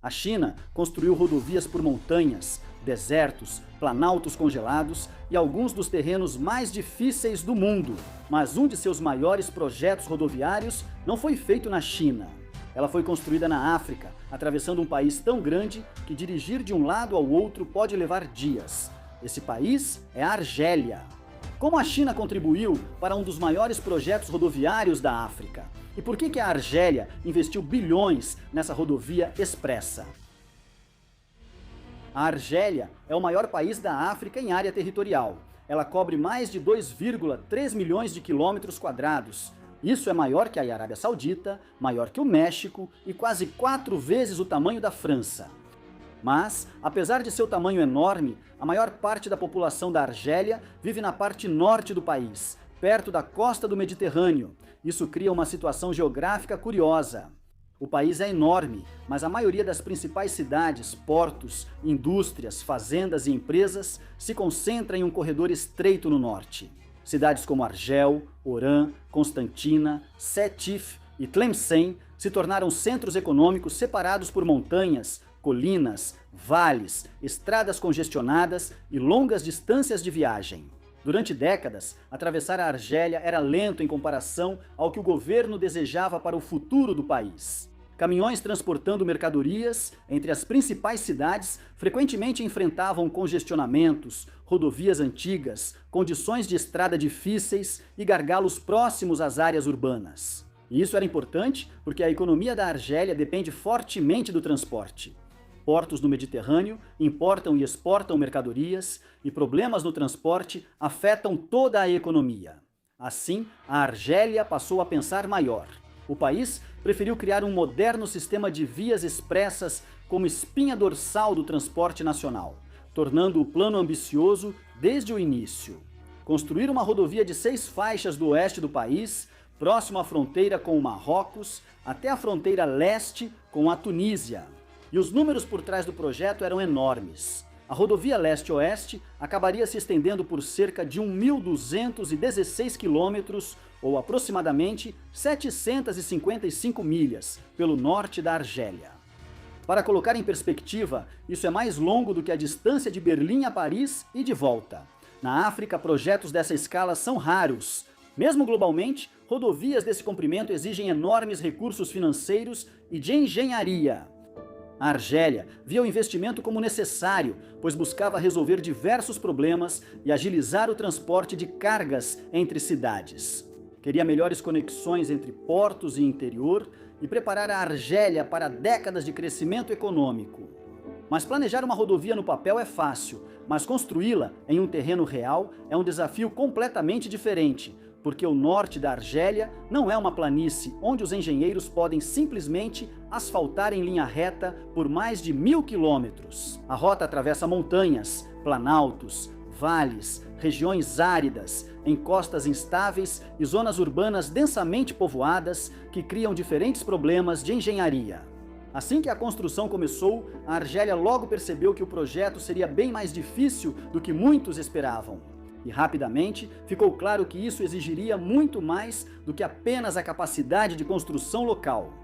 A China construiu rodovias por montanhas, desertos, planaltos congelados e alguns dos terrenos mais difíceis do mundo. Mas um de seus maiores projetos rodoviários não foi feito na China. Ela foi construída na África, atravessando um país tão grande que dirigir de um lado ao outro pode levar dias. Esse país é a Argélia. Como a China contribuiu para um dos maiores projetos rodoviários da África? E por que a Argélia investiu bilhões nessa rodovia expressa? A Argélia é o maior país da África em área territorial. Ela cobre mais de 2,3 milhões de quilômetros quadrados. Isso é maior que a Arábia Saudita, maior que o México e quase 4 vezes o tamanho da França. Mas, apesar de seu tamanho enorme, a maior parte da população da Argélia vive na parte norte do país, perto da costa do Mediterrâneo. Isso cria uma situação geográfica curiosa. O país é enorme, mas a maioria das principais cidades, portos, indústrias, fazendas e empresas se concentra em um corredor estreito no norte. Cidades como Argel, Oran, Constantina, Sétif e Tlemcen se tornaram centros econômicos separados por montanhas, colinas, vales, estradas congestionadas e longas distâncias de viagem. Durante décadas, atravessar a Argélia era lento em comparação ao que o governo desejava para o futuro do país. Caminhões transportando mercadorias entre as principais cidades frequentemente enfrentavam congestionamentos, rodovias antigas, condições de estrada difíceis e gargalos próximos às áreas urbanas. E isso era importante porque a economia da Argélia depende fortemente do transporte. Portos no Mediterrâneo importam e exportam mercadorias e problemas no transporte afetam toda a economia. Assim, a Argélia passou a pensar maior. O país preferiu criar um moderno sistema de vias expressas como espinha dorsal do transporte nacional, tornando o plano ambicioso desde o início. Construir uma rodovia de 6 faixas do oeste do país, próximo à fronteira com o Marrocos, até a fronteira leste com a Tunísia. E os números por trás do projeto eram enormes. A rodovia leste-oeste acabaria se estendendo por cerca de 1.216 quilômetros, ou aproximadamente 755 milhas, pelo norte da Argélia. Para colocar em perspectiva, isso é mais longo do que a distância de Berlim a Paris e de volta. Na África, projetos dessa escala são raros. Mesmo globalmente, rodovias desse comprimento exigem enormes recursos financeiros e de engenharia. A Argélia via o investimento como necessário, pois buscava resolver diversos problemas e agilizar o transporte de cargas entre cidades. Queria melhores conexões entre portos e interior e preparar a Argélia para décadas de crescimento econômico. Mas planejar uma rodovia no papel é fácil, mas construí-la em um terreno real é um desafio completamente diferente, porque o norte da Argélia não é uma planície onde os engenheiros podem simplesmente asfaltar em linha reta por mais de 1.000 quilômetros. A rota atravessa montanhas, planaltos, vales, regiões áridas, encostas instáveis e zonas urbanas densamente povoadas que criam diferentes problemas de engenharia. Assim que a construção começou, a Argélia logo percebeu que o projeto seria bem mais difícil do que muitos esperavam. E rapidamente ficou claro que isso exigiria muito mais do que apenas a capacidade de construção local.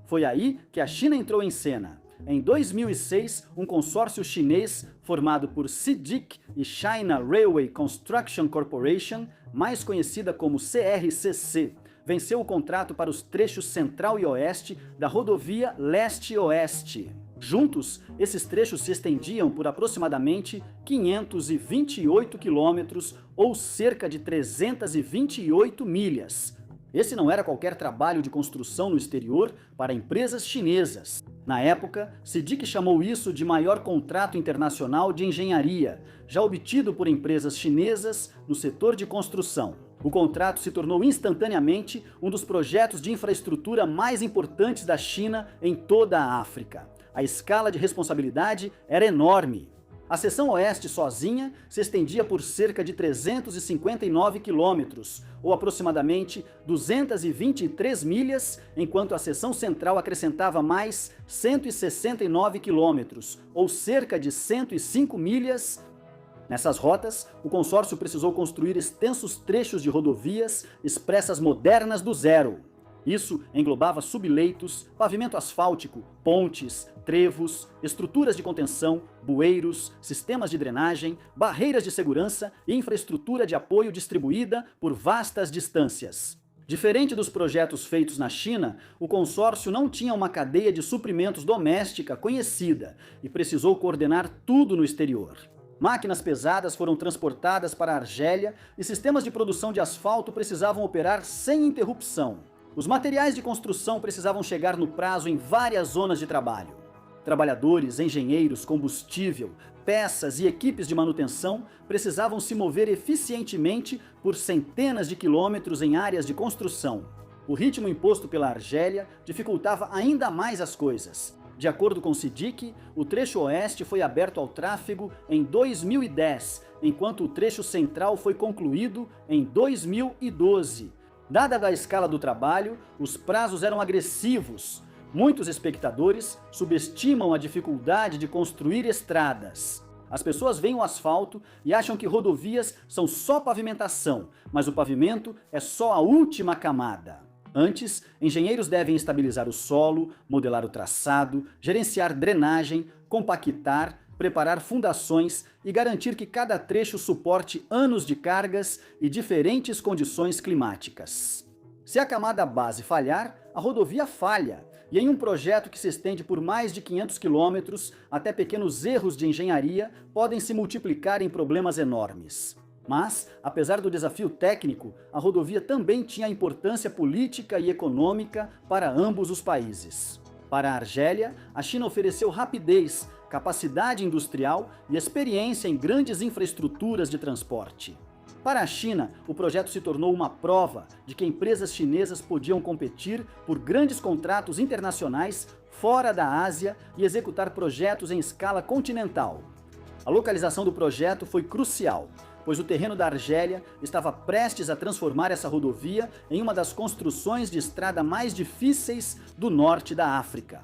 Foi aí que a China entrou em cena. Em 2006, um consórcio chinês formado por CITIC e China Railway Construction Corporation, mais conhecida como CRCC, venceu o contrato para os trechos central e oeste da rodovia leste-oeste. Juntos, esses trechos se estendiam por aproximadamente 528 quilômetros ou cerca de 328 milhas. Esse não era qualquer trabalho de construção no exterior para empresas chinesas. Na época, CITIC chamou isso de maior contrato internacional de engenharia, já obtido por empresas chinesas no setor de construção. O contrato se tornou instantaneamente um dos projetos de infraestrutura mais importantes da China em toda a África. A escala de responsabilidade era enorme. A seção oeste sozinha se estendia por cerca de 359 quilômetros, ou aproximadamente 223 milhas, enquanto a seção central acrescentava mais 169 quilômetros, ou cerca de 105 milhas. Nessas rotas, o consórcio precisou construir extensos trechos de rodovias expressas modernas do zero. Isso englobava subleitos, pavimento asfáltico, pontes, trevos, estruturas de contenção, bueiros, sistemas de drenagem, barreiras de segurança e infraestrutura de apoio distribuída por vastas distâncias. Diferente dos projetos feitos na China, o consórcio não tinha uma cadeia de suprimentos doméstica conhecida e precisou coordenar tudo no exterior. Máquinas pesadas foram transportadas para a Argélia e sistemas de produção de asfalto precisavam operar sem interrupção. Os materiais de construção precisavam chegar no prazo em várias zonas de trabalho. Trabalhadores, engenheiros, combustível, peças e equipes de manutenção precisavam se mover eficientemente por centenas de quilômetros em áreas de construção. O ritmo imposto pela Argélia dificultava ainda mais as coisas. De acordo com SIDIC, o trecho oeste foi aberto ao tráfego em 2010, enquanto o trecho central foi concluído em 2012. Dada a escala do trabalho, os prazos eram agressivos. Muitos espectadores subestimam a dificuldade de construir estradas. As pessoas veem o asfalto e acham que rodovias são só pavimentação, mas o pavimento é só a última camada. Antes, engenheiros devem estabilizar o solo, modelar o traçado, gerenciar drenagem, compactar, preparar fundações e garantir que cada trecho suporte anos de cargas e diferentes condições climáticas. Se a camada base falhar, a rodovia falha, e em um projeto que se estende por mais de 500 quilômetros, até pequenos erros de engenharia podem se multiplicar em problemas enormes. Mas, apesar do desafio técnico, a rodovia também tinha importância política e econômica para ambos os países. Para a Argélia, a China ofereceu rapidez, capacidade industrial e experiência em grandes infraestruturas de transporte. Para a China, o projeto se tornou uma prova de que empresas chinesas podiam competir por grandes contratos internacionais fora da Ásia e executar projetos em escala continental. A localização do projeto foi crucial, pois o terreno da Argélia estava prestes a transformar essa rodovia em uma das construções de estrada mais difíceis do norte da África.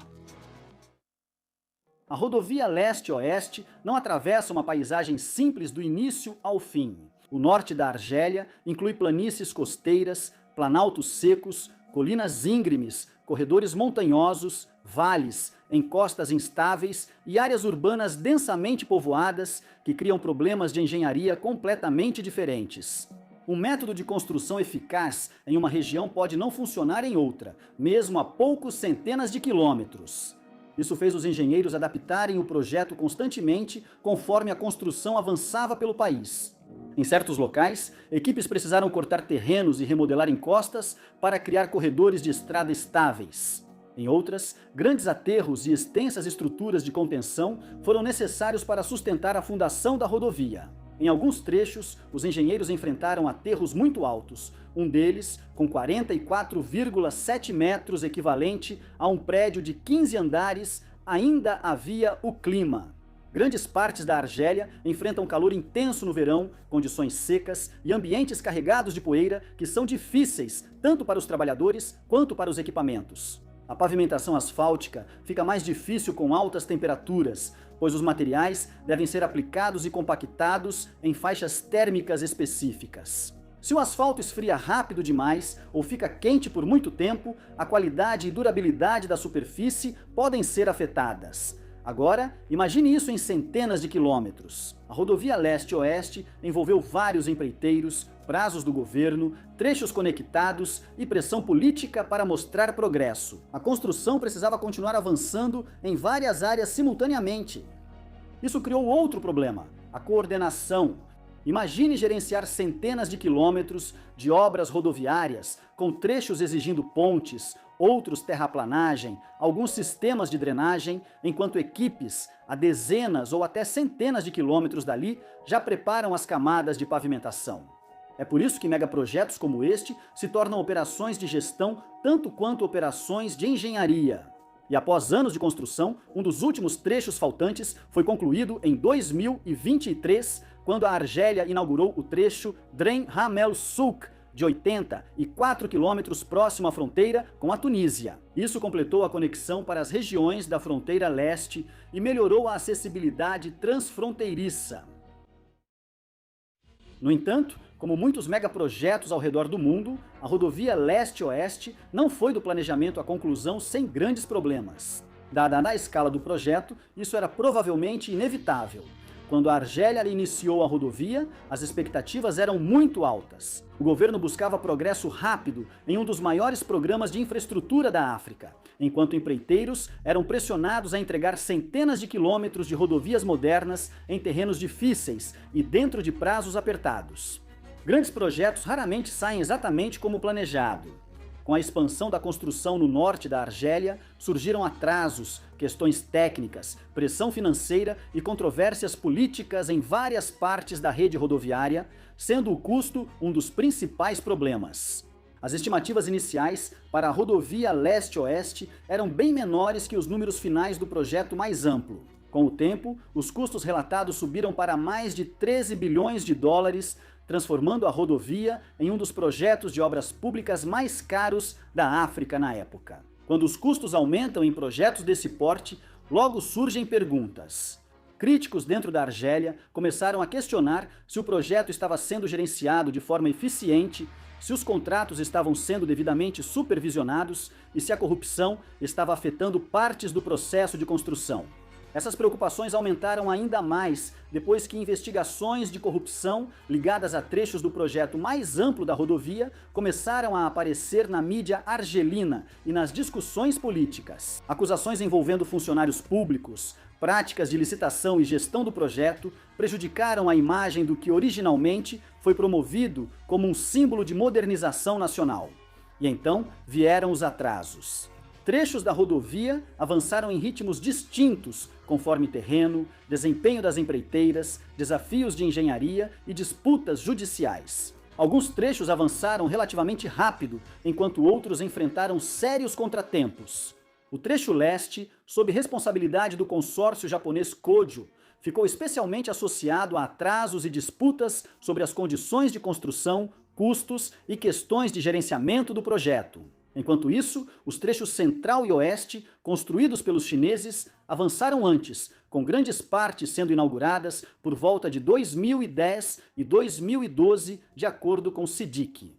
A rodovia leste-oeste não atravessa uma paisagem simples do início ao fim. O norte da Argélia inclui planícies costeiras, planaltos secos, colinas íngremes, corredores montanhosos, vales, encostas instáveis e áreas urbanas densamente povoadas que criam problemas de engenharia completamente diferentes. Um método de construção eficaz em uma região pode não funcionar em outra, mesmo a poucos centenas de quilômetros. Isso fez os engenheiros adaptarem o projeto constantemente conforme a construção avançava pelo país. Em certos locais, equipes precisaram cortar terrenos e remodelar encostas para criar corredores de estrada estáveis. Em outras, grandes aterros e extensas estruturas de contenção foram necessários para sustentar a fundação da rodovia. Em alguns trechos, os engenheiros enfrentaram aterros muito altos, um deles com 44,7 metros, equivalente a um prédio de 15 andares. Ainda havia o clima. Grandes partes da Argélia enfrentam calor intenso no verão, condições secas e ambientes carregados de poeira que são difíceis tanto para os trabalhadores quanto para os equipamentos. A pavimentação asfáltica fica mais difícil com altas temperaturas, pois os materiais devem ser aplicados e compactados em faixas térmicas específicas. Se o asfalto esfria rápido demais ou fica quente por muito tempo, a qualidade e durabilidade da superfície podem ser afetadas. Agora, imagine isso em centenas de quilômetros. A rodovia leste-oeste envolveu vários empreiteiros, prazos do governo, trechos conectados e pressão política para mostrar progresso. A construção precisava continuar avançando em várias áreas simultaneamente. Isso criou outro problema: a coordenação. Imagine gerenciar centenas de quilômetros de obras rodoviárias, com trechos exigindo pontes, outros terraplanagem, alguns sistemas de drenagem, enquanto equipes a dezenas ou até centenas de quilômetros dali já preparam as camadas de pavimentação. É por isso que megaprojetos como este se tornam operações de gestão tanto quanto operações de engenharia. E após anos de construção, um dos últimos trechos faltantes foi concluído em 2023, quando a Argélia inaugurou o trecho Dren Hamel Souk, de 84 quilômetros próximo à fronteira com a Tunísia. Isso completou a conexão para as regiões da fronteira leste e melhorou a acessibilidade transfronteiriça. No entanto, Como muitos megaprojetos ao redor do mundo, a rodovia leste-oeste não foi do planejamento à conclusão sem grandes problemas. Dada a escala do projeto, isso era provavelmente inevitável. Quando a Argélia iniciou a rodovia, as expectativas eram muito altas. O governo buscava progresso rápido em um dos maiores programas de infraestrutura da África, enquanto empreiteiros eram pressionados a entregar centenas de quilômetros de rodovias modernas em terrenos difíceis e dentro de prazos apertados. Grandes projetos raramente saem exatamente como planejado. Com a expansão da construção no norte da Argélia, surgiram atrasos, questões técnicas, pressão financeira e controvérsias políticas em várias partes da rede rodoviária, sendo o custo um dos principais problemas. As estimativas iniciais para a rodovia leste-oeste eram bem menores que os números finais do projeto mais amplo. Com o tempo, os custos relatados subiram para mais de 13 bilhões de dólares, transformando a rodovia em um dos projetos de obras públicas mais caros da África na época. Quando os custos aumentam em projetos desse porte, logo surgem perguntas. Críticos dentro da Argélia começaram a questionar se o projeto estava sendo gerenciado de forma eficiente, se os contratos estavam sendo devidamente supervisionados e se a corrupção estava afetando partes do processo de construção. Essas preocupações aumentaram ainda mais depois que investigações de corrupção ligadas a trechos do projeto mais amplo da rodovia começaram a aparecer na mídia argelina e nas discussões políticas. Acusações envolvendo funcionários públicos, práticas de licitação e gestão do projeto prejudicaram a imagem do que originalmente foi promovido como um símbolo de modernização nacional. E então vieram os atrasos. Trechos da rodovia avançaram em ritmos distintos, conforme terreno, desempenho das empreiteiras, desafios de engenharia e disputas judiciais. Alguns trechos avançaram relativamente rápido, enquanto outros enfrentaram sérios contratempos. O trecho leste, sob responsabilidade do consórcio japonês Kōjō, ficou especialmente associado a atrasos e disputas sobre as condições de construção, custos e questões de gerenciamento do projeto. Enquanto isso, os trechos central e oeste, construídos pelos chineses, avançaram antes, com grandes partes sendo inauguradas por volta de 2010 e 2012, de acordo com CIDIC.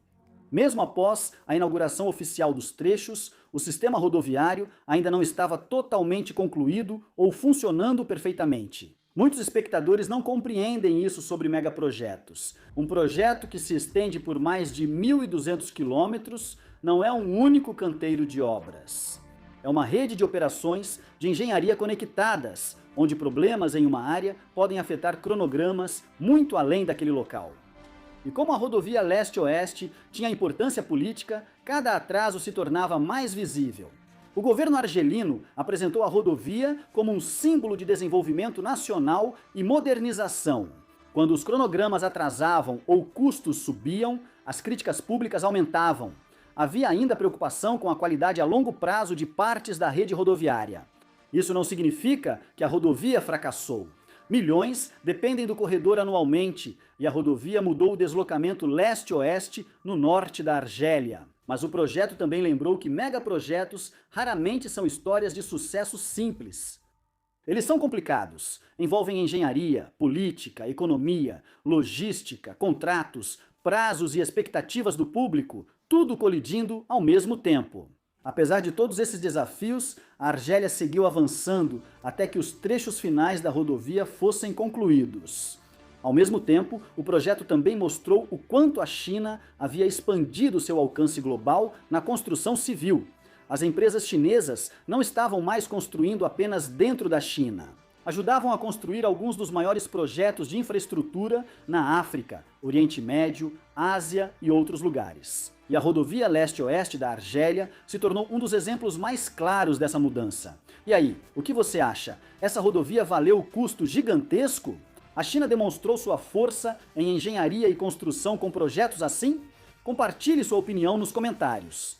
Mesmo após a inauguração oficial dos trechos, o sistema rodoviário ainda não estava totalmente concluído ou funcionando perfeitamente. Muitos espectadores não compreendem isso sobre megaprojetos. Um projeto que se estende por mais de 1.200 quilômetros não é um único canteiro de obras. É uma rede de operações de engenharia conectadas, onde problemas em uma área podem afetar cronogramas muito além daquele local. E como a rodovia leste-oeste tinha importância política, cada atraso se tornava mais visível. O governo argelino apresentou a rodovia como um símbolo de desenvolvimento nacional e modernização. Quando os cronogramas atrasavam ou custos subiam, as críticas públicas aumentavam. Havia ainda preocupação com a qualidade a longo prazo de partes da rede rodoviária. Isso não significa que a rodovia fracassou. Milhões dependem do corredor anualmente e a rodovia mudou o deslocamento leste-oeste no norte da Argélia. Mas o projeto também lembrou que megaprojetos raramente são histórias de sucesso simples. Eles são complicados, envolvem engenharia, política, economia, logística, contratos, prazos e expectativas do público, tudo colidindo ao mesmo tempo. Apesar de todos esses desafios, a Argélia seguiu avançando até que os trechos finais da rodovia fossem concluídos. Ao mesmo tempo, o projeto também mostrou o quanto a China havia expandido seu alcance global na construção civil. As empresas chinesas não estavam mais construindo apenas dentro da China. Ajudavam a construir alguns dos maiores projetos de infraestrutura na África, Oriente Médio, Ásia e outros lugares. E a rodovia leste-oeste da Argélia se tornou um dos exemplos mais claros dessa mudança. E aí, o que você acha? Essa rodovia valeu o custo gigantesco? A China demonstrou sua força em engenharia e construção com projetos assim? Compartilhe sua opinião nos comentários.